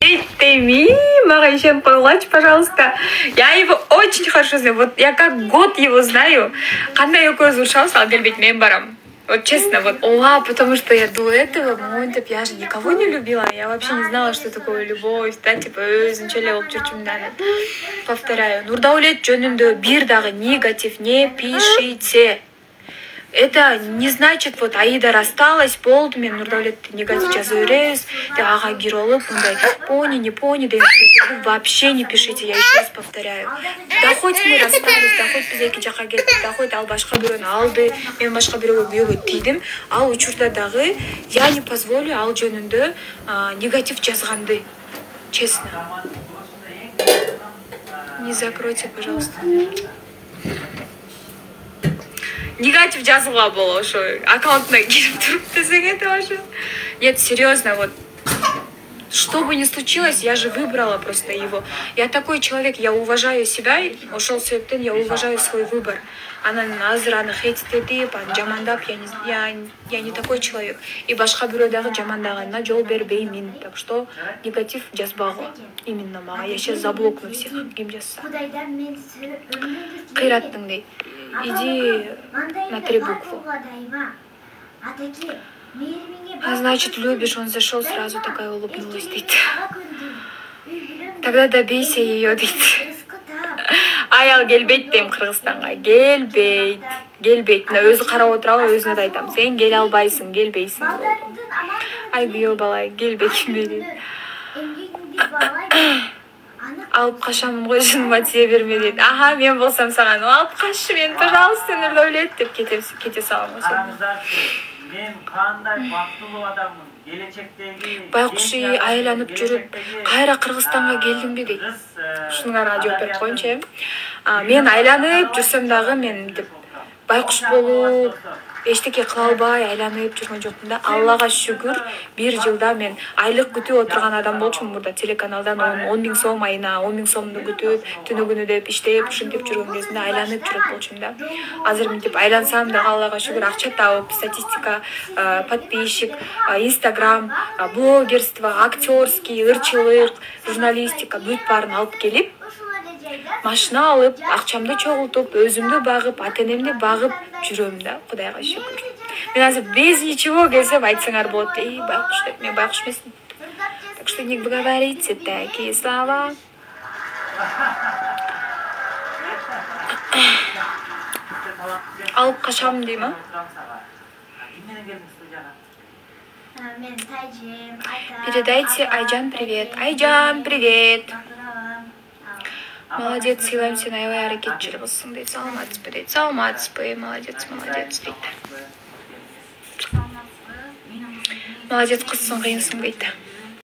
Теми, Марайшем, погладь, пожалуйста. Я его очень хорошо знаю. Вот я как год его знаю. Когда я звучался, Альберт Мембаром. Вот честно, вот потому что я до этого, я же никого не любила. Я вообще не знала, что такое любовь, да, типа, повторяю. Нурдаулет жөнүндө бир дагы негатив не пишите. Это не значит, вот Аида рассталась, болды, мен Нурдаулетті негатив жаза береміз, аға геролы, мындай пони, не пони, вы вообще не пишите, я еще раз повторяю. Да хоть мы расстались, да хоть біз эки жака кеттік, да хоть ал башка бирөөнү алды, мен башка бирөөгө күйөөгө тийдим, ал учурда дагы я не позволю ал жөнүндө негатив жазганды, честно. Не закройте, пожалуйста. Негатив жазуға боло ошо аккаунтына кирип туруп десең это вообще. Нет, серьезно, вот что бы ни случилось, я же выбрала просто его. Я такой человек, я уважаю себя, ошол себептен я уважаю свой выбор. Анан азыр аны хейтит этип, жамандап, я не такой человек. И башка бирөө дагы жамандаганына жол бербеймин. Так что негатив жазбагыла. Именно мага. Я сейчас заблокну всех, ким жазса. Кыйраттың дейт. Иди на 3 буквы. А значит, любишь, он зашел сразу, такая улыбнулась, дейт. Тогда добейся ее, дейт. Аял келбейт дейм Кыргызстанга. Келбейт. Мына өзү карап отурабы, өзүнө да айтам. Сен келе албайсың, келбейсиң. Ай күйөө бала, келбейсиң дейт. Алып качамын ғой, жыныма тие берме дейт. Ага, мен болсам саган, алып качшы мен, пожалуйста, Нурдаулет деп кете салам. Мен кандай бактылуу адаммын, келечектеги байкуш айланып жүрүп, кайра Кыргызстанга келдимби дейт. Ушуңарга жооп берип коеюнчу. Мен айланып жүрсөм дагы мен деп байкуш болуп, эчтеке кыла албай айланып жүргөн жокмун да. Аллага шүгүр, 1 жылда мен айлык күтүп отурган адам болчумун мурда телеканалдан 10 000 сом айына, 10 000 сомду күтүп, түнү күнү деп иштеп, ушинтип жүргөн кезинде айланып жүрөт болчумун да. Азыр мынтип айлансам да Аллага шүгүр акча таап, статистика, подписчик, Инстаграм, блогерство, актерский, ырчылык, журналистика бүт баарын алып келип, машина алып, акчамды чогултуп, өзүмдү багып, ата-энемди багып жүрөм да, Кудайга шүгүр. Мен азыр без ничего келсем айтсаңар болот. Байкуш деп, мен байкуш эмесмин. Так что не говорите такие слова. Алып качам дейм, Передайте Айжан привет. Айжан, привет. Молодец, сыйлайм сен аябай аракетчил кызсың дейт. Саламатсызбы дейт. Саламатсызбы, молодец дейт. Молодец кызсың, кыйынсың дейт.